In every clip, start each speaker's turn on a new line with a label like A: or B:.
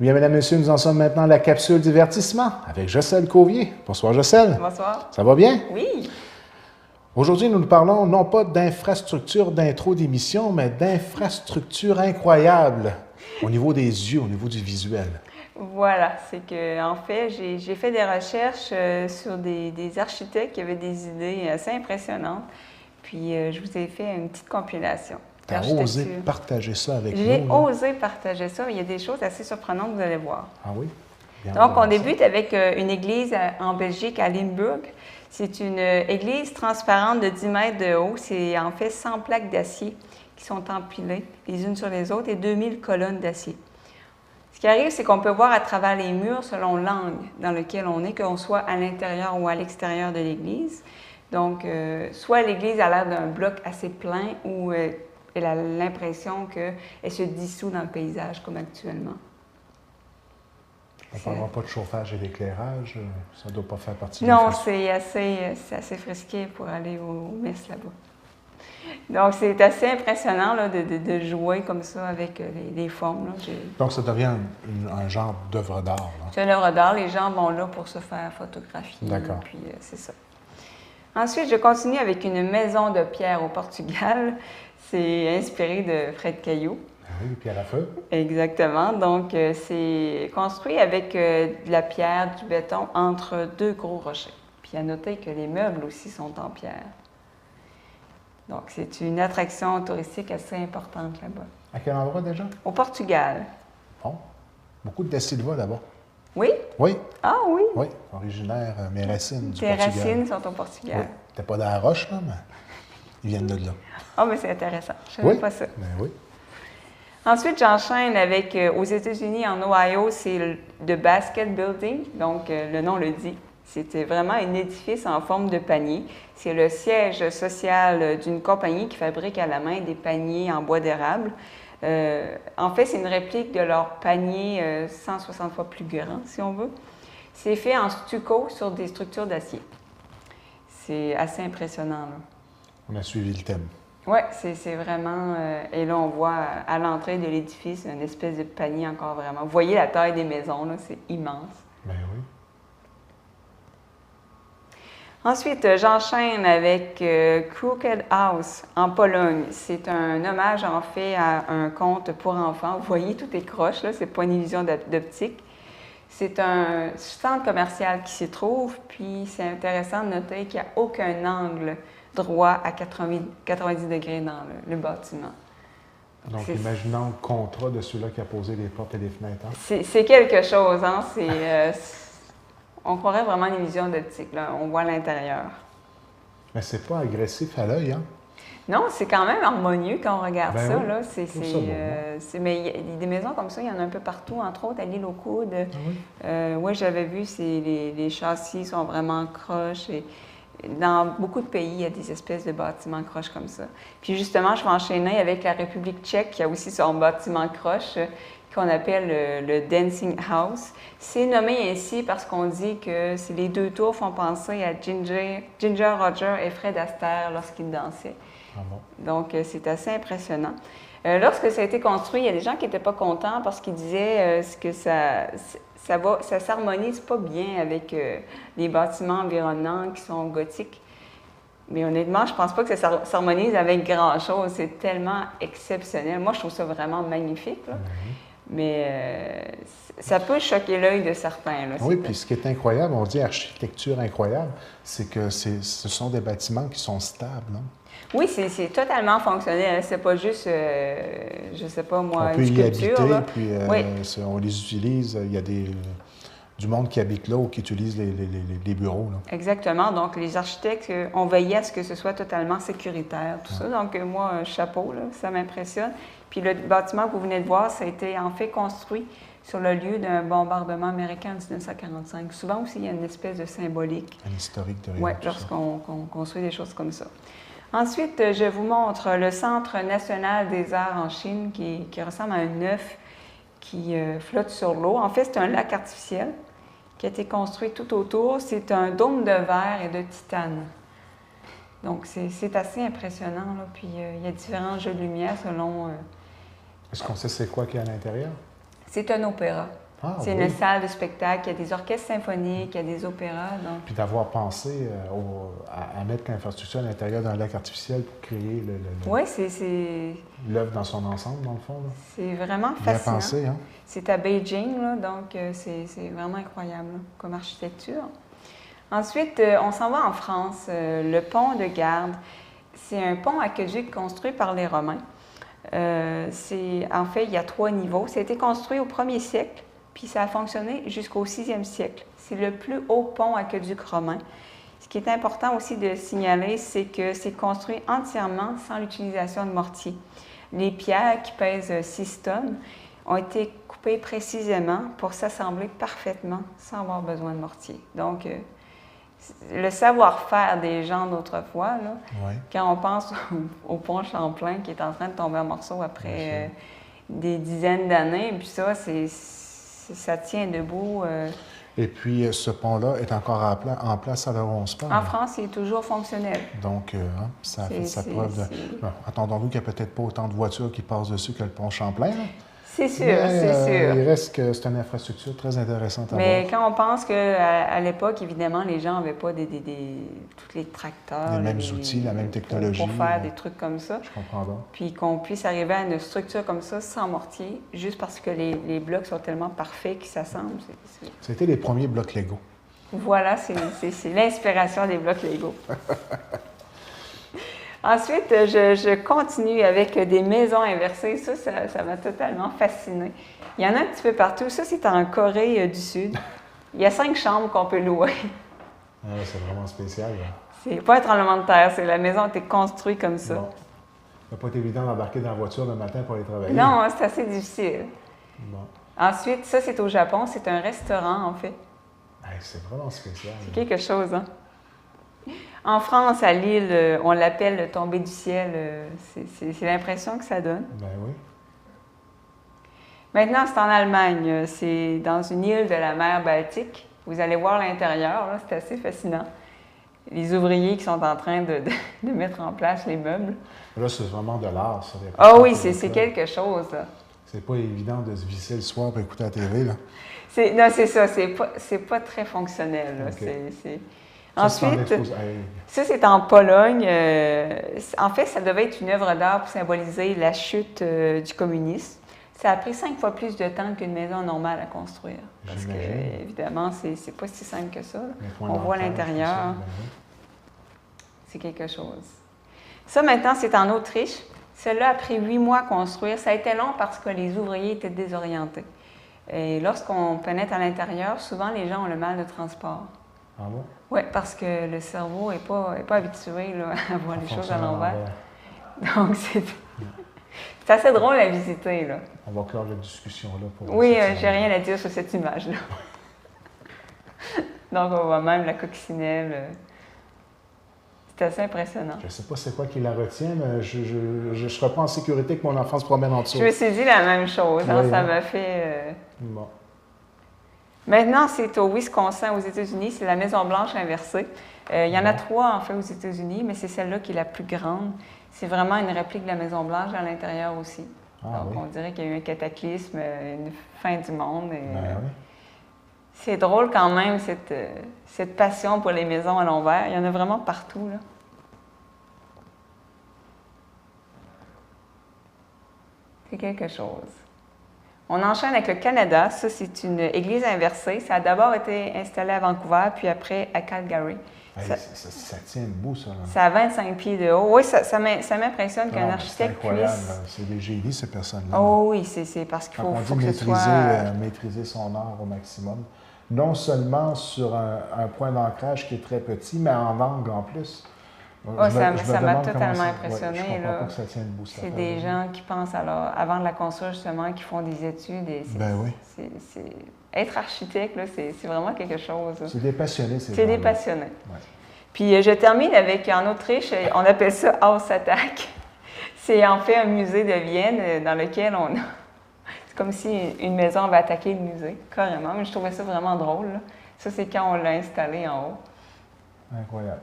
A: Bien, mesdames, messieurs, nous en sommes maintenant à la capsule divertissement avec Jocelyne Covier. Bonsoir, Jocelyne.
B: Bonsoir.
A: Ça va bien?
B: Oui.
A: Aujourd'hui, nous parlons non pas d'infrastructure d'intro d'émission, mais d'infrastructure incroyable au niveau des yeux, au niveau du visuel.
B: Voilà, c'est que en fait, j'ai fait des recherches sur des architectes qui avaient des idées assez impressionnantes. Puis je vous ai fait une petite compilation.
A: Tu as osé partager ça avec nous.
B: J'ai osé partager ça. Il y a des choses assez surprenantes, vous allez voir.
A: Ah oui? Bien,
B: donc, on débute avec une église en Belgique, à Limburg. C'est une église transparente de 10 mètres de haut. C'est en fait 100 plaques d'acier qui sont empilées les unes sur les autres et 2000 colonnes d'acier. Ce qui arrive, c'est qu'on peut voir à travers les murs selon l'angle dans lequel on est, qu'on soit à l'intérieur ou à l'extérieur de l'église. Donc, soit l'église a l'air d'un bloc assez plein ou elle a l'impression qu'elle se dissout dans le paysage comme actuellement.
A: On ne parlera pas de chauffage et d'éclairage, ça ne doit pas faire partie
B: Non, c'est assez frisqué pour aller aux messes là-bas. Donc, c'est assez impressionnant là, de jouer comme ça avec les formes. Là.
A: Donc, ça devient un genre d'œuvre d'art.
B: C'est une œuvre d'art. Les gens vont là pour se faire photographier.
A: D'accord.
B: Puis, c'est ça. Ensuite, je continue avec une maison de pierre au Portugal. C'est inspiré de Fred Caillou.
A: Oui, pierre à feu.
B: Exactement. Donc, c'est construit avec de la pierre, du béton, entre deux gros rochers. Puis, à noter que les meubles aussi sont en pierre. Donc, c'est une attraction touristique assez importante là-bas.
A: À quel endroit déjà?
B: Au Portugal.
A: Bon. Beaucoup de Da Silva là-bas.
B: Oui?
A: Oui.
B: Ah oui?
A: Oui, originaire, mes racines du
B: Tes
A: Portugal.
B: Tes racines sont au Portugal.
A: Oui. T'es pas dans la roche, là, mais ils viennent de là.
B: Ah, mais c'est intéressant. Je ne savais pas ça.
A: Ben oui.
B: Ensuite, j'enchaîne avec, aux États-Unis, en Ohio, c'est le Basket Building, donc le nom le dit. C'était vraiment un édifice en forme de panier. C'est le siège social d'une compagnie qui fabrique à la main des paniers en bois d'érable. En fait, c'est une réplique de leur panier 160 fois plus grand, si on veut. C'est fait en stucco sur des structures d'acier. C'est assez impressionnant, là.
A: On a suivi le thème.
B: Oui, c'est vraiment... et là, on voit à l'entrée de l'édifice une espèce de panier encore vraiment. Vous voyez la taille des maisons, là, c'est immense.
A: Ben oui.
B: Ensuite, j'enchaîne avec Crooked House en Pologne. C'est un hommage, en fait, à un conte pour enfants. Vous voyez, tout est croche, là, c'est pas une illusion d'optique. C'est un centre commercial qui s'y trouve, puis c'est intéressant de noter qu'il n'y a aucun angle droit à 90 degrés dans le bâtiment.
A: Donc, imaginons le contrat de celui-là qui a posé les portes et les fenêtres. Hein?
B: C'est quelque chose, hein? On croirait vraiment une illusion d'optique, là. On voit l'intérieur.
A: Mais c'est pas agressif à l'œil, hein?
B: Non, c'est quand même harmonieux quand on regarde ça,
A: oui.
B: là. Mais il y a des maisons comme ça, il y en a un peu partout, entre autres à l'île aux Coudes.
A: Ah oui?
B: Oui, j'avais vu, les châssis sont vraiment croches. Et dans beaucoup de pays, il y a des espèces de bâtiments croches comme ça. Puis justement, je vais enchaîner avec la République tchèque, qui a aussi son bâtiment croche, qu'on appelle le Dancing House. C'est nommé ainsi parce qu'on dit que les deux tours font penser à Ginger Rogers et Fred Astaire lorsqu'ils dansaient.
A: Ah bon?
B: Donc, c'est assez impressionnant. Lorsque ça a été construit, il y a des gens qui n'étaient pas contents parce qu'ils disaient que ça s'harmonise pas bien avec les bâtiments environnants qui sont gothiques. Mais honnêtement, je pense pas que ça s'harmonise avec grand-chose. C'est tellement exceptionnel. Moi, je trouve ça vraiment magnifique, là. Mais ça peut choquer l'œil de certains. Là,
A: oui, puis ce qui est incroyable, on dit architecture incroyable, c'est que ce sont des bâtiments qui sont stables. Hein?
B: Oui, c'est totalement fonctionnel. C'est pas juste, je sais pas moi,
A: on peut
B: une
A: y
B: sculpture.
A: habiter,
B: là.
A: puis
B: Oui.
A: on les utilise. Il y a du monde qui habite là ou qui utilise les bureaux. Là.
B: Exactement. Donc, les architectes ont veillé à ce que ce soit totalement sécuritaire, tout ça. Donc, moi, chapeau, là, ça m'impressionne. Puis le bâtiment que vous venez de voir, ça a été en fait construit sur le lieu d'un bombardement américain en 1945. Souvent aussi, il y a une espèce de symbolique.
A: Un historique de
B: Oui, lorsqu'on construit des choses comme ça. Ensuite, je vous montre le Centre national des arts en Chine qui ressemble à un œuf qui flotte sur l'eau. En fait, c'est un lac artificiel qui a été construit tout autour. C'est un dôme de verre et de titane. Donc, c'est assez impressionnant. Là. Puis, il y a différents jeux de lumière selon...
A: Est-ce qu'on sait c'est quoi qu'il y a à l'intérieur?
B: C'est un opéra.
A: Ah,
B: C'est
A: oui.
B: une salle de spectacle, il y a des orchestres symphoniques, il y a des opéras. Donc...
A: Puis d'avoir pensé à mettre l'infrastructure à l'intérieur d'un lac artificiel pour créer
B: Oui,
A: l'œuvre dans son ensemble, dans le fond. Là.
B: c'est vraiment
A: Bien
B: fascinant.
A: pensé, hein?
B: C'est à Beijing, là, donc c'est vraiment incroyable là, comme architecture. Ensuite, on s'en va en France. Le pont de Garde, c'est un pont aqueduc construit par les Romains. En fait, il y a 3 niveaux. Ça a été construit au 1er siècle, puis ça a fonctionné jusqu'au 6e siècle. C'est le plus haut pont aqueduc romain. Ce qui est important aussi de signaler, c'est que c'est construit entièrement sans l'utilisation de mortier. Les pierres qui pèsent 6 tonnes ont été coupées précisément pour s'assembler parfaitement sans avoir besoin de mortier. Donc, le savoir-faire des gens d'autrefois, là,
A: Oui.
B: quand on pense au pont Champlain qui est en train de tomber en morceaux après des dizaines d'années, puis ça tient debout.
A: Et puis, ce pont-là est encore en place à l'heure où on se parle.
B: En France, il est toujours fonctionnel.
A: Donc, ça a fait sa preuve de... Bon, attendons-nous qu'il n'y a peut-être pas autant de voitures qui passent dessus que le pont Champlain. Là.
B: C'est sûr,
A: Mais,
B: c'est sûr.
A: Il reste que c'est une infrastructure très intéressante à
B: Mais
A: voir.
B: quand on pense qu'à l'époque, évidemment, les gens n'avaient pas tous les tracteurs.
A: Les mêmes outils, la même technologie.
B: Pour faire des trucs comme ça.
A: Je comprends donc.
B: Puis qu'on puisse arriver à une structure comme ça sans mortier, juste parce que les blocs sont tellement parfaits qu'ils s'assemblent.
A: C'était les premiers blocs Lego.
B: Voilà, c'est l'inspiration des blocs Lego. Ensuite, je continue avec des maisons inversées. Ça m'a totalement fascinée. Il y en a un petit peu partout. Ça, c'est en Corée du Sud. Il y a 5 chambres qu'on peut louer.
A: Ah, c'est vraiment spécial. Là.
B: C'est pas un tremblement de terre, la maison a été construite comme ça.
A: Bon. Ça n'a pas été évident d'embarquer dans la voiture le matin pour aller travailler.
B: Non, c'est assez difficile.
A: Bon.
B: Ensuite, ça, c'est au Japon. C'est un restaurant, en fait.
A: Hey, c'est vraiment spécial.
B: C'est quelque chose, hein? En France, à Lille, on l'appelle le tombé du ciel. C'est l'impression que ça donne.
A: Ben oui.
B: Maintenant, c'est en Allemagne. C'est dans une île de la mer Baltique. Vous allez voir l'intérieur, là, c'est assez fascinant. Les ouvriers qui sont en train de mettre en place les meubles.
A: Là, c'est vraiment de l'art, ça.
B: Ah oui, c'est quelque chose, là.
A: C'est pas évident de se visser le soir pour écouter la TV, là.
B: Non, c'est ça. C'est pas très fonctionnel, là.
A: Okay.
B: Ensuite, ça, c'est en Pologne. En fait, ça devait être une œuvre d'art pour symboliser la chute du communisme. Ça a pris 5 fois plus de temps qu'une maison normale à construire. Parce que, évidemment, c'est pas si simple que ça. On voit l'intérieur. C'est quelque chose. Ça, maintenant, c'est en Autriche. Celle-là a pris 8 mois à construire. Ça a été long parce que les ouvriers étaient désorientés. Et lorsqu'on pénètre à l'intérieur, souvent, les gens ont le mal de transport.
A: Ah bon?
B: Oui, parce que le cerveau n'est pas habitué là, à voir les choses à l'envers. Donc, c'est assez drôle à visiter. Là.
A: On va clore la discussion là.
B: Oui, j'ai rien à dire sur cette image-là. Donc, on voit même la coccinelle. C'est assez impressionnant.
A: Je ne sais pas c'est quoi qui la retient, mais je ne serai pas en sécurité que mon enfant se promène en dessous.
B: Je me suis dit la même chose. Hein,
A: oui,
B: ça m'a fait...
A: Bon.
B: Maintenant, c'est au Wisconsin, aux États-Unis. C'est la Maison-Blanche inversée. Il y en a 3, en fait, aux États-Unis, mais c'est celle-là qui est la plus grande. C'est vraiment une réplique de la Maison-Blanche à l'intérieur aussi.
A: Ah,
B: donc,
A: oui.
B: on dirait qu'il y a eu un cataclysme, une fin du monde. Et,
A: Oui.
B: c'est drôle quand même, cette passion pour les maisons à l'envers. Il y en a vraiment partout, là. C'est quelque chose. On enchaîne avec le Canada. Ça, c'est une église inversée. Ça a d'abord été installé à Vancouver, puis après à Calgary.
A: Hey, ça tient debout, ça. Là.
B: Ça a 25 pieds de haut. Oui, ça m'impressionne qu'un architecte
A: c'est incroyable,
B: puisse...
A: C'est des génies, ces personnes-là.
B: Oh oui, c'est parce qu'il faut que ce soit...
A: maîtriser son art au maximum. Non seulement sur un point d'ancrage qui est très petit, mais en angle en plus.
B: Oh, ça m'a totalement impressionné.
A: Je comprends pas que ça tient debout.
B: C'est des gens qui pensent, alors, avant de la construire, justement, qui font des études. Et être architecte, là, c'est vraiment quelque chose.
A: C'est des passionnés,
B: c'est des passionnés.
A: Ouais.
B: Puis je termine avec, en Autriche, on appelle ça Haus Attack. C'est en fait un musée de Vienne dans lequel on a... C'est comme si une maison avait attaqué le musée, carrément. Mais je trouvais ça vraiment drôle. Là. Ça, c'est quand on l'a installé en haut.
A: Incroyable.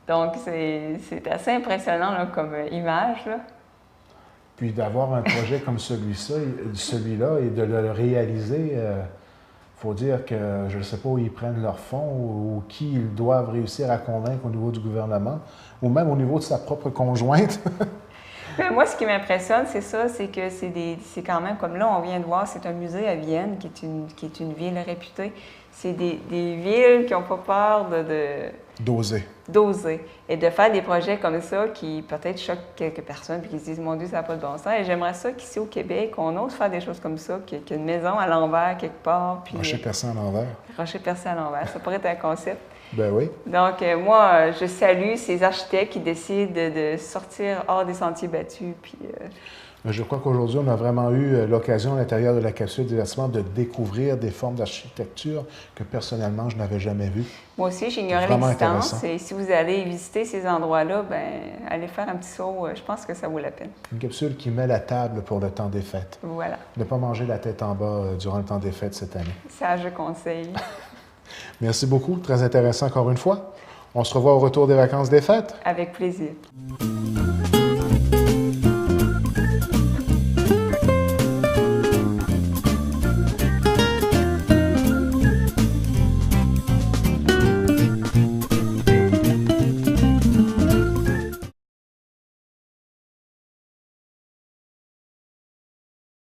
B: Donc, c'est assez impressionnant là, comme image. Là.
A: Puis d'avoir un projet comme celui-là et de le réaliser faut dire que je ne sais pas où ils prennent leurs fonds ou qui ils doivent réussir à convaincre au niveau du gouvernement ou même au niveau de sa propre conjointe.
B: Ben, moi, ce qui m'impressionne, c'est ça, c'est que c'est quand même, comme là, on vient de voir, c'est un musée à Vienne, qui est une ville réputée. C'est des villes qui n'ont pas peur d'oser et de faire des projets comme ça qui peut-être choquent quelques personnes puis qui se disent, mon Dieu, ça n'a pas de bon sens. Et j'aimerais ça qu'ici au Québec, on ose faire des choses comme ça, qu'il y ait une maison à l'envers quelque part. Puis,
A: Rocher percé à l'envers.
B: Rocher percé à l'envers, ça pourrait être un concept.
A: Ben oui.
B: Donc, moi, je salue ces architectes qui décident de sortir hors des sentiers battus. Puis,
A: je crois qu'aujourd'hui, on a vraiment eu l'occasion à l'intérieur de la capsule divertissement de découvrir des formes d'architecture que personnellement, je n'avais jamais vues.
B: Moi aussi, j'ignorais l'existence. Et si vous allez visiter ces endroits-là, ben, allez faire un petit saut. Je pense que ça vaut la peine.
A: Une capsule qui met la table pour le temps des fêtes.
B: Voilà.
A: Ne pas manger la tête en bas durant le temps des fêtes cette année.
B: Ça, je conseille.
A: Merci beaucoup. Très intéressant encore une fois. On se revoit au retour des vacances des fêtes.
B: Avec plaisir.